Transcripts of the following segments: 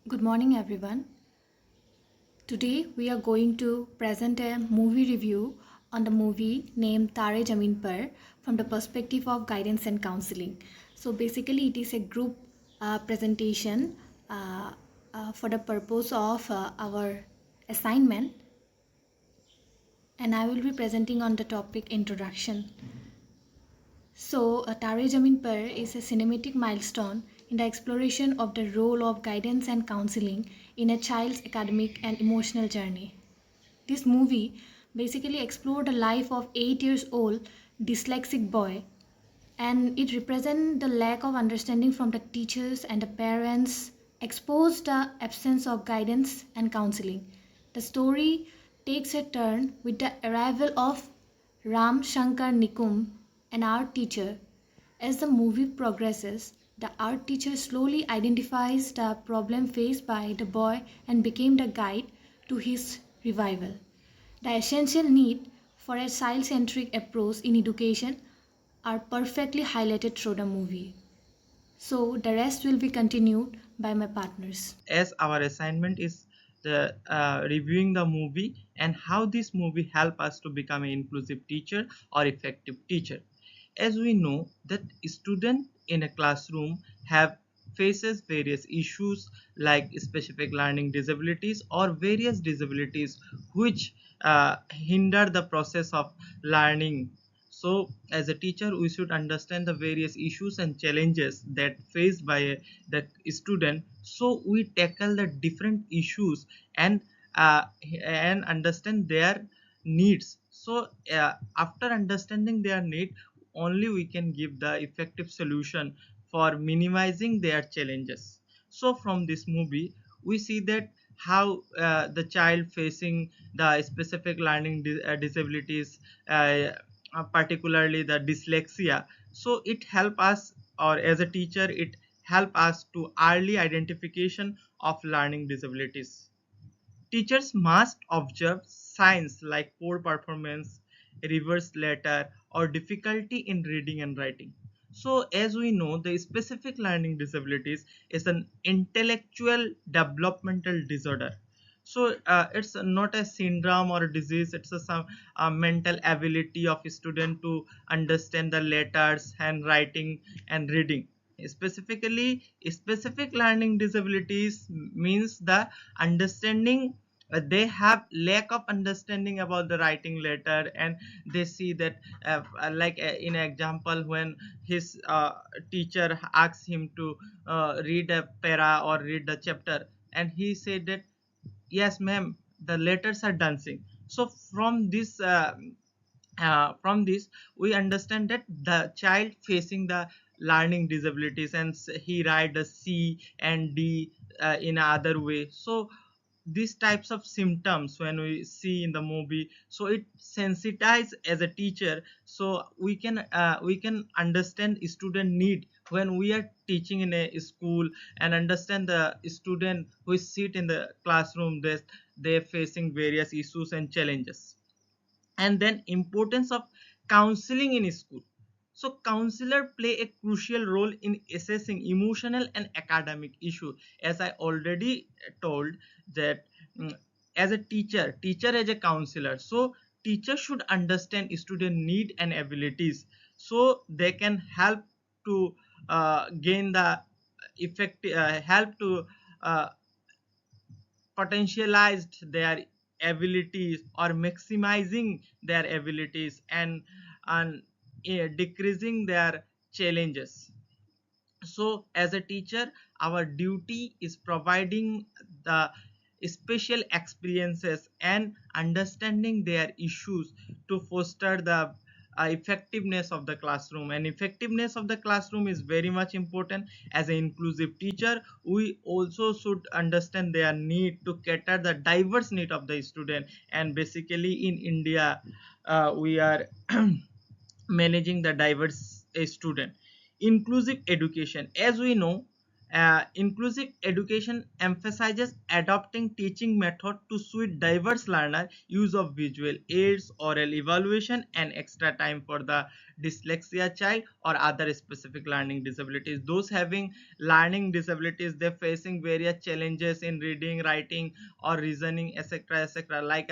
Good morning, everyone. Today we are going to present a movie review on the movie named Tare Zameen Par from the perspective of guidance and counseling. So basically, it is a group presentation for the purpose of our assignment, and I will be presenting on the topic introduction. So, Tare Zameen Par is a cinematic milestone in the exploration of the role of guidance and counseling in a child's academic and emotional journey. This movie basically explored the life of 8 years old dyslexic boy, and it represents the lack of understanding from the teachers and the parents, exposed the absence of guidance and counseling. The story takes a turn with the arrival of Ram Shankar Nikum, an art teacher. As the movie progresses, the art teacher slowly identifies the problem faced by the boy and became the guide to his revival. The essential need for a child-centric approach in education are perfectly highlighted through the movie. So the rest will be continued by my partners. As our assignment is the reviewing the movie and how this movie help us to become an inclusive teacher or effective teacher. As we know that student in a classroom have faces various issues like specific learning disabilities or various disabilities which hinder the process of learning. So as a teacher we should understand the various issues and challenges that faced by the student, so we tackle the different issues and understand their needs. So after understanding their need, only we can give the effective solution for minimizing their challenges. So from this movie we see that how the child facing the specific learning disabilities, particularly the dyslexia, so it help us, or as a teacher it help us to early identification of learning disabilities. Teachers must observe signs like poor performance, reverse letter, or difficulty in reading and writing. So, as we know, the specific learning disabilities is an intellectual developmental disorder. So, it's not a syndrome or a disease, it's some mental ability of a student to understand the letters, handwriting, and reading. Specifically, specific learning disabilities means the understanding, they have lack of understanding about the writing letter, and they see that like in example when his teacher asks him to read a para or read the chapter, and he said that yes ma'am, the letters are dancing. So from this we understand that the child facing the learning disabilities, and he write the C and D in other way. So these types of symptoms when we see in the movie, so it sensitize as a teacher, so we can understand student need when we are teaching in a school, and understand the student who sit in the classroom, that they're facing various issues and challenges. And then importance of counseling in school. So counselor play a crucial role in assessing emotional and academic issue. As I already told that, mm, as a teacher as a counselor, so teacher should understand student need and abilities, so they can help to gain the effect, help to uh, potentialized their abilities or maximizing their abilities, and decreasing their challenges. So as a teacher our duty is providing the special experiences and understanding their issues to foster the effectiveness of the classroom. And effectiveness of the classroom is very much important. As an inclusive teacher we also should understand their need to cater the diverse need of the student. And basically in India we are managing the diverse student. Inclusive education, as we know, Inclusive education emphasizes adopting teaching method to suit diverse learner, use of visual aids, oral evaluation, and extra time for the dyslexia child or other specific learning disabilities. Those having learning disabilities, they're facing various challenges in reading, writing, or reasoning, etc., etc. Like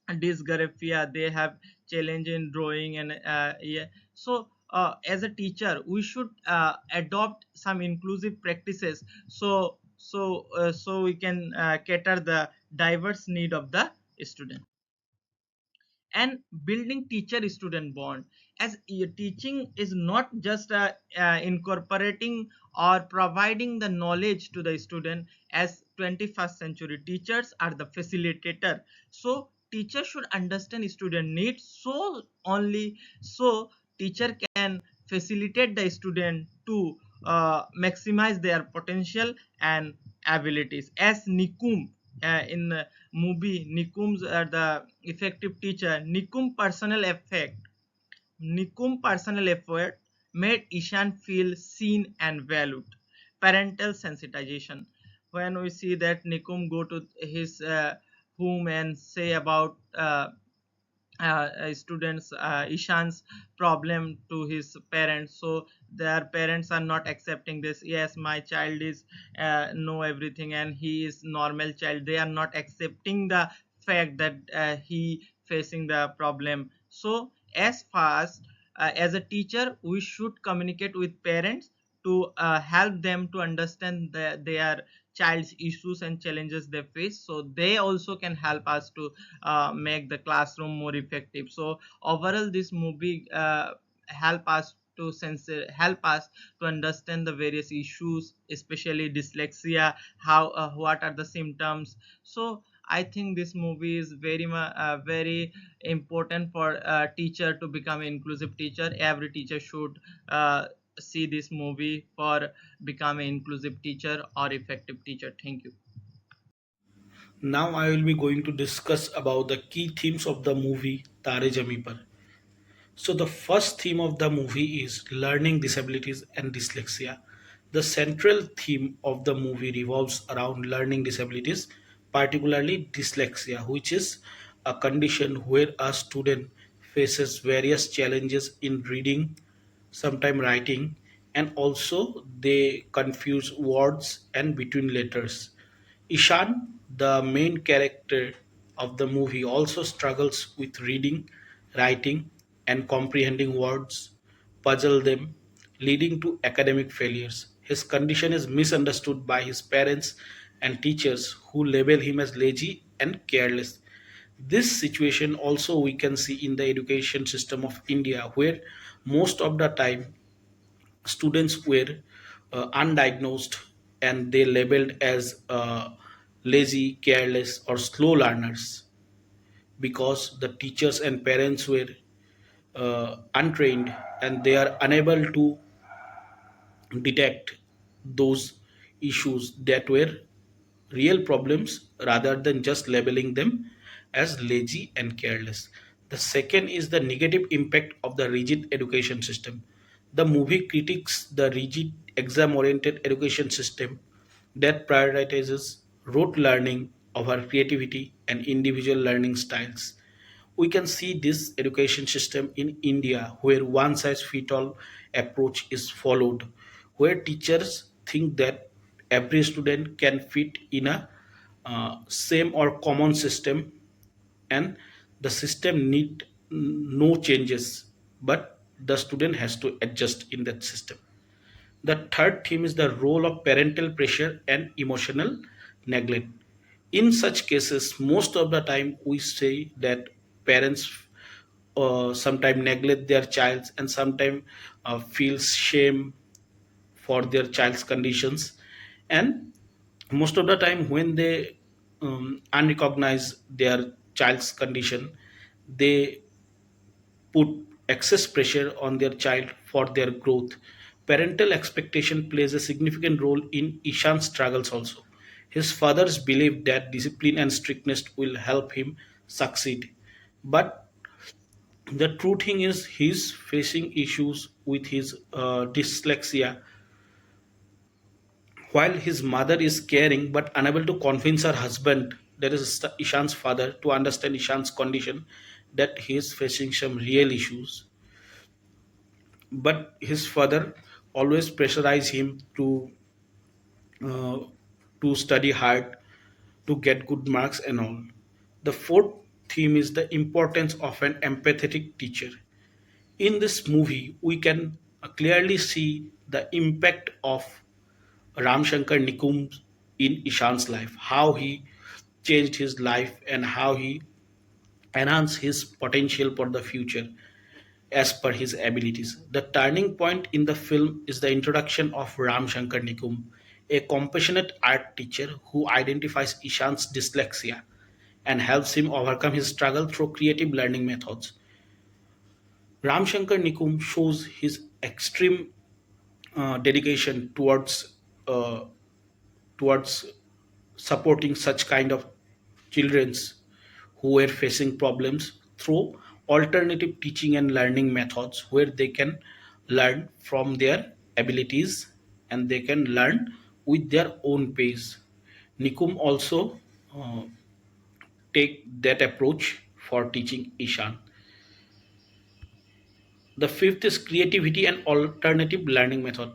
dysgraphia, they have challenge in drawing, and yeah. So as a teacher, we should adopt some inclusive practices, so we can cater the diverse need of the student. And building teacher student bond, as teaching is not just incorporating or providing the knowledge to the student. As 21st century teachers are the facilitator, so teacher should understand student needs, so only so teacher can facilitate the student to maximize their potential and abilities. As Nikum, in the movie, Nikum's are the effective teacher. Nikum personal effort made Ishan feel seen and valued. Parental sensitization. When we see that Nikum go to his home and say about students Ishan's problem to his parents, so their parents are not accepting this. Yes, my child is know everything and he is normal child. They are not accepting the fact that he facing the problem. So as fast as a teacher, we should communicate with parents to help them to understand their child's issues and challenges they face, so they also can help us to make the classroom more effective. So overall, this movie help us to understand the various issues, especially dyslexia, how what are the symptoms. So I think this movie is very important for a teacher to become an inclusive teacher. Every teacher should see this movie for become an inclusive teacher or effective teacher. Thank you. Now I will be going to discuss about the key themes of the movie Tare Zameen Par. So the first theme of the movie is learning disabilities and dyslexia. The central theme of the movie revolves around learning disabilities, particularly dyslexia, which is a condition where a student faces various challenges in reading, sometimes writing, and also they confuse words and between letters. Ishan, the main character of the movie, also struggles with reading, writing, and comprehending words, puzzle them, leading to academic failures. His condition is misunderstood by his parents and teachers who label him as lazy and careless. This situation also we can see in the education system of India, where most of the time students were undiagnosed and they labeled as lazy, careless, or slow learners because the teachers and parents were untrained and they are unable to detect those issues that were real problems rather than just labeling them as lazy and careless. The second is the negative impact of the rigid education system. The movie critiques the rigid exam oriented education system that prioritizes rote learning over creativity and individual learning styles. We can see this education system in India where one size fits all approach is followed, where teachers think that every student can fit in a same or common system and the system need no changes, but the student has to adjust in that system. The third theme is the role of parental pressure and emotional neglect. In such cases, most of the time we say that parents sometimes neglect their child and sometimes feels shame for their child's conditions. And most of the time when they unrecognize their child's condition, they put excess pressure on their child for their growth. Parental expectation plays a significant role in Ishan's struggles also. His fathers believe that discipline and strictness will help him succeed. But the true thing is, he's facing issues with his dyslexia, While his mother is caring but unable to convince her husband, that is Ishan's father, to understand Ishan's condition, that he is facing some real issues. But his father always pressurize him uh, to study hard, to get good marks and all. The fourth theme is the importance of an empathetic teacher. In this movie, we can clearly see the impact of Ram Shankar Nikum in Ishan's life, how he changed his life and how he enhanced his potential for the future as per his abilities. The turning point in the film is the introduction of Ram Shankar Nikum, a compassionate art teacher who identifies Ishan's dyslexia and helps him overcome his struggle through creative learning methods. Ram Shankar Nikum shows his extreme dedication uh, towards supporting such kind of childrens who were facing problems through alternative teaching and learning methods where they can learn from their abilities and they can learn with their own pace. Nikum also uh, take that approach for teaching Ishan. The fifth is creativity and alternative learning method.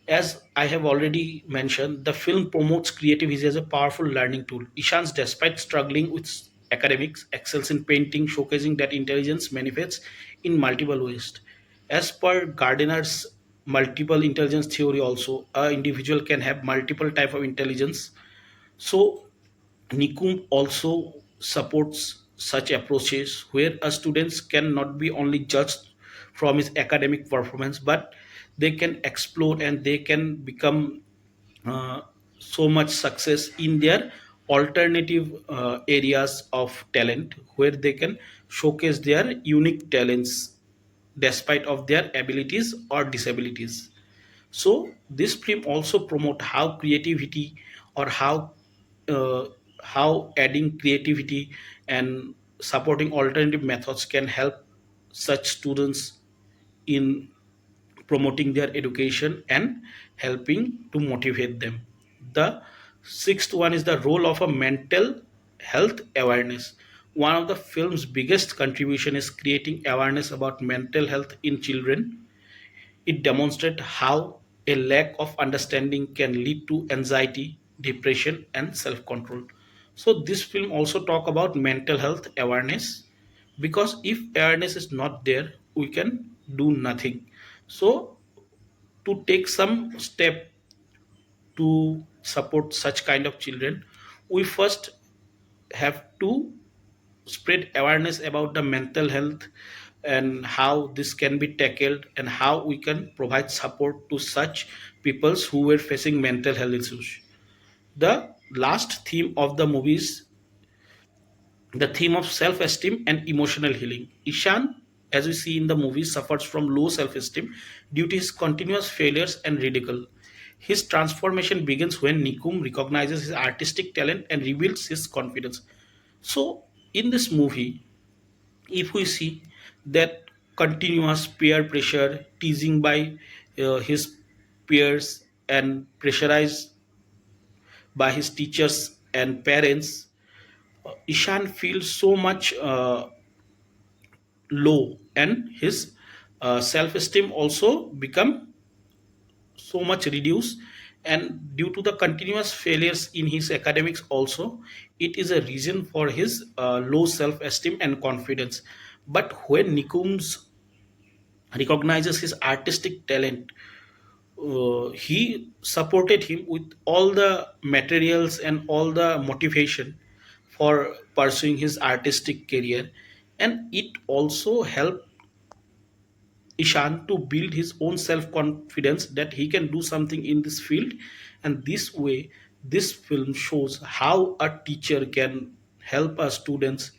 As I have already mentioned, the film promotes creativity as a powerful learning tool. Ishan's, despite struggling with academics, excels in painting, showcasing that intelligence manifests in multiple ways. As per Gardner's multiple intelligence theory, also, a individual can have multiple type of intelligence. So Nikum also supports such approaches where a students can not be only judged from his academic performance, but they can explore and they can become uh, so much success in their alternative areas of talent where they can showcase their unique talents despite of their abilities or disabilities. So this film also promote how creativity or uh, how adding creativity and supporting alternative methods can help such students in promoting their education and helping to motivate them. The sixth one is the role of a mental health awareness. One of the film's biggest contribution is creating awareness about mental health in children. It demonstrates how a lack of understanding can lead to anxiety, depression, and self-control. So this film also talk about mental health awareness because if awareness is not there, we can do nothing. So to take some step to support such kind of children, we first have to spread awareness about the mental health and how this can be tackled and how we can provide support to such peoples who were facing mental health issues. The last theme of the movie is the theme of self-esteem and emotional healing. Ishan, as we see in the movie, suffers from low self-esteem due to his continuous failures and ridicule. His transformation begins when Nikum recognizes his artistic talent and reveals his confidence. So, in this movie, if we see that continuous peer pressure, teasing by his peers, and pressurized by his teachers and parents, Ishan feels so much low, and his self-esteem also become so much reduced. And due to the continuous failures in his academics also, it is a reason for his low self-esteem and confidence. But when Nikum's recognizes his artistic talent, he supported him with all the materials and all the motivation for pursuing his artistic career, and it also helped Ishan to build his own self confidence that he can do something in this field. And this way, this film shows how a teacher can help our students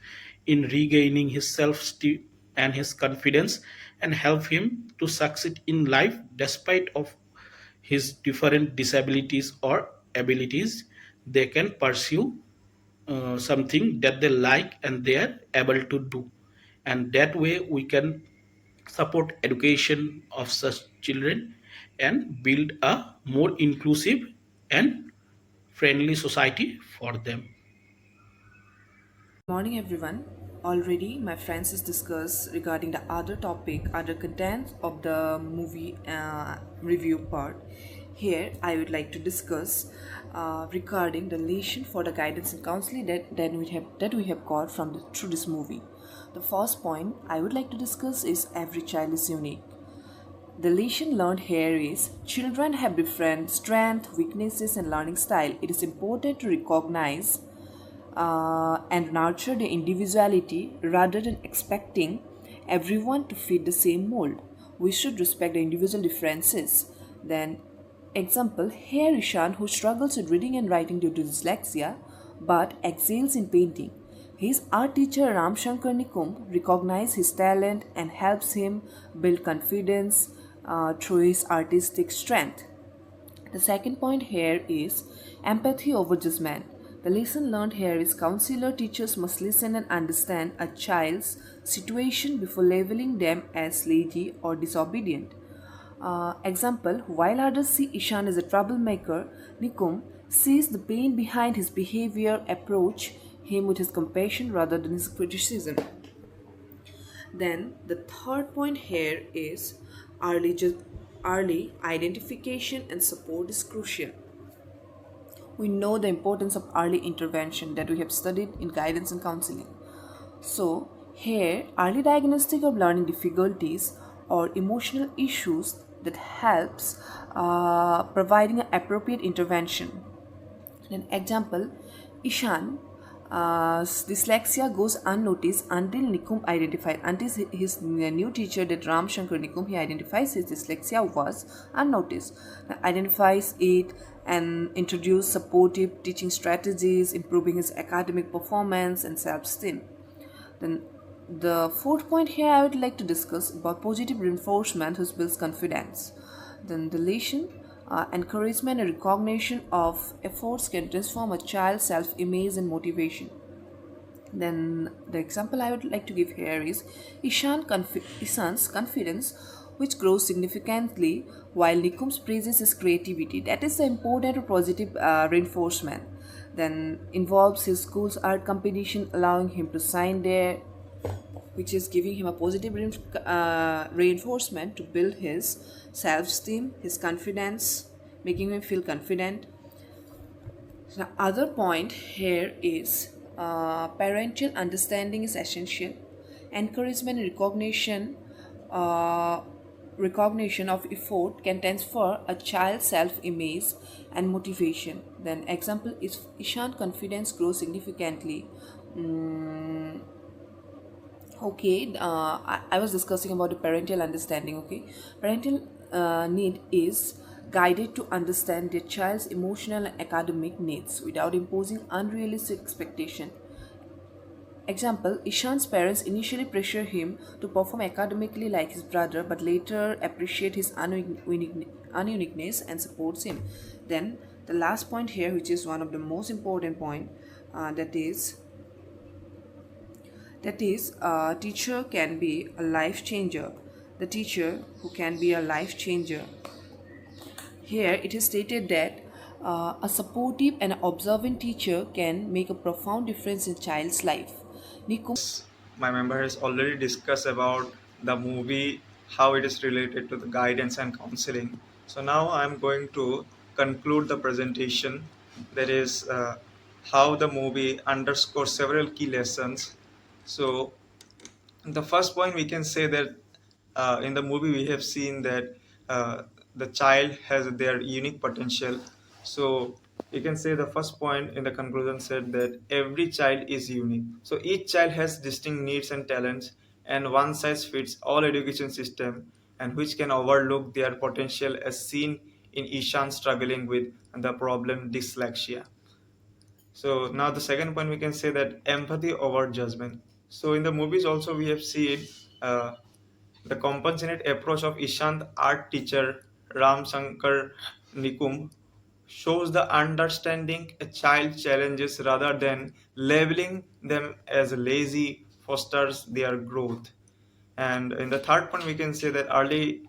in regaining his self esteem and his confidence and help him to succeed in life despite of his different disabilities or abilities. They can pursue something that they like and they are able to do, and that way we can support education of such children and build a more inclusive and friendly society for them. Morning everyone. Already my friends has discussed regarding the other topic, other contents of the movie review part. Here I would like to discuss regarding the relation for the guidance and counseling that we have got from through this movie. The first point I would like to discuss is every child is unique. The lesson learned here is children have different strengths, weaknesses, and learning style. It is important to recognize and nurture their individuality rather than expecting everyone to fit the same mold. We should respect the individual differences. Then, example, here Ishan, who struggles with reading and writing due to dyslexia but excels in painting. His art teacher Ram Shankar Nikum recognizes his talent and helps him build confidence through his artistic strength. The second point here is empathy over judgment. The lesson learned here is counselor teachers must listen and understand a child's situation before labeling them as lazy or disobedient. Example, while others see Ishan as a troublemaker, Nikum sees the pain behind his behavior, approach him with his compassion rather than his criticism. Then the third point here is early, early identification and support is crucial. We know the importance of early intervention that we have studied in guidance and counseling. So, here, early diagnostic of learning difficulties or emotional issues that helps providing an appropriate intervention. An example, Ishan dyslexia goes unnoticed until Nikum identified. Until his new teacher, that Ram Shankar Nikum, he identifies his dyslexia was unnoticed. Identifies it and introduce supportive teaching strategies, improving his academic performance and self-esteem. Then the fourth point here I would like to discuss about positive reinforcement which builds confidence. Then the relation, encouragement and recognition of efforts can transform a child's self-image and motivation. Then the example I would like to give here is Ishan's confidence, which grows significantly while Nikum's praises his creativity. That is the important positive reinforcement. Then involves his school's art competition, allowing him to sign there, which is giving him a positive reinforcement to build his self-esteem, his confidence, making him feel confident. The other point here is parental understanding is essential. Encouragement and recognition of effort can transfer a child's self-image and motivation. Then example is Ishan confidence grows significantly. Okay, I was discussing about the parental understanding. Okay, parental need is guided to understand their child's emotional and academic needs without imposing unrealistic expectation. Example, Ishan's parents initially pressure him to perform academically like his brother but later appreciate his ununiqueness and supports him. Then the last point here, which is one of the most important point, that is a teacher can be a life changer. The teacher who can be a life changer. Here it is stated that a supportive and observant teacher can make a profound difference in child's life. Nikum. My member has already discussed about the movie, how it is related to the guidance and counseling. So now I'm going to conclude the presentation. That is how the movie underscores several key lessons. So the first point we can say that in the movie we have seen that the child has their unique potential. So you can say the first point in the conclusion said that every child is unique, so each child has distinct needs and talents, and one size fits all education system and which can overlook their potential, as seen in Ishan struggling with the problem dyslexia. So now the second point we can say that empathy over judgment. So in the movies also we have seen the compassionate approach of Ishant art teacher Ram Shankar Nikum shows the understanding a child challenges rather than labeling them as lazy fosters their growth. And in the third point we can say that early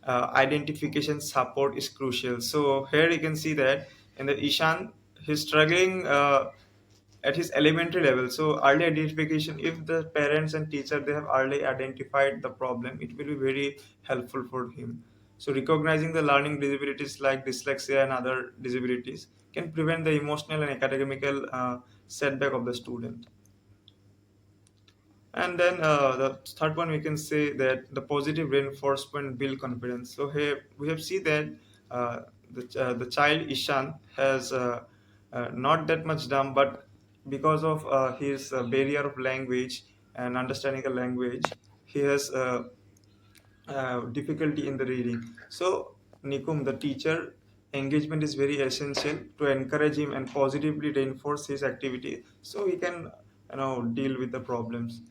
identification support is crucial. So here you can see that in the Ishan, he's struggling at his elementary level. So early identification, if the parents and teacher they have early identified the problem, it will be very helpful for him. So recognizing the learning disabilities like dyslexia and other disabilities can prevent the emotional and academical setback of the student. And then the third one, we can say that the positive reinforcement build confidence. So here we have seen that the child Ishan has not that much dumb, but because of his barrier of language and understanding a language, he has difficulty in the reading. So Nikum, the teacher engagement is very essential to encourage him and positively reinforce his activity so he can deal with the problems.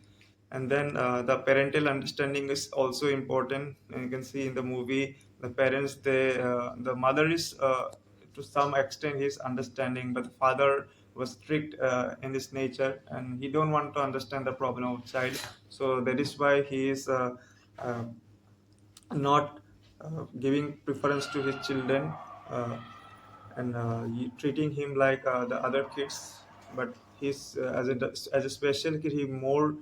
And then the parental understanding is also important. And you can see in the movie the parents, they the mother is to some extent his understanding, but the father was strict in his nature and he don't want to understand the problem of child. So that is why he is uh, not giving preference to his children, and treating him like the other kids. But he's as a special kid, he more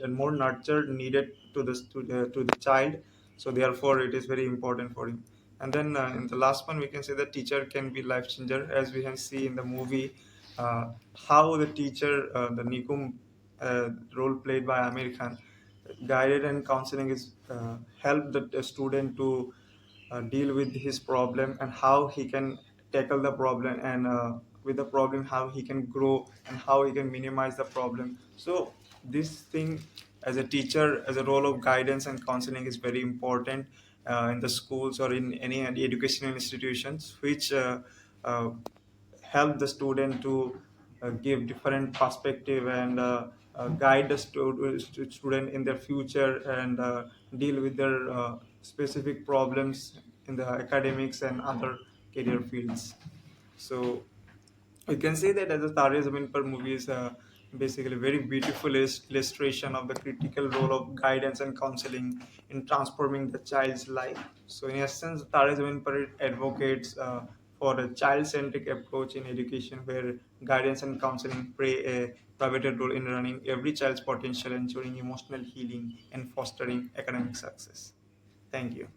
more nurture needed to the child. So therefore it is very important for him. And then in the last one, we can say that teacher can be life changer, as we can see in the movie how the teacher, the Nikum role played by Amir Khan, guided and counseling is help the student to deal with his problem and how he can tackle the problem, and with the problem how he can grow and how he can minimize the problem. So this thing, as a teacher, as a role of guidance and counseling, is very important in the schools or in any educational institutions, which uh, help the student to give different perspective and guide the student in their future, and deal with their specific problems in the academics and other career fields. So we can say that as a Tare Zameen Par movie is basically a very beautiful illustration of the critical role of guidance and counseling in transforming the child's life. So in essence, Tare Zameen Par advocates for a child-centric approach in education where guidance and counseling play a pivotal role in running every child's potential, ensuring emotional healing and fostering academic success. Thank you.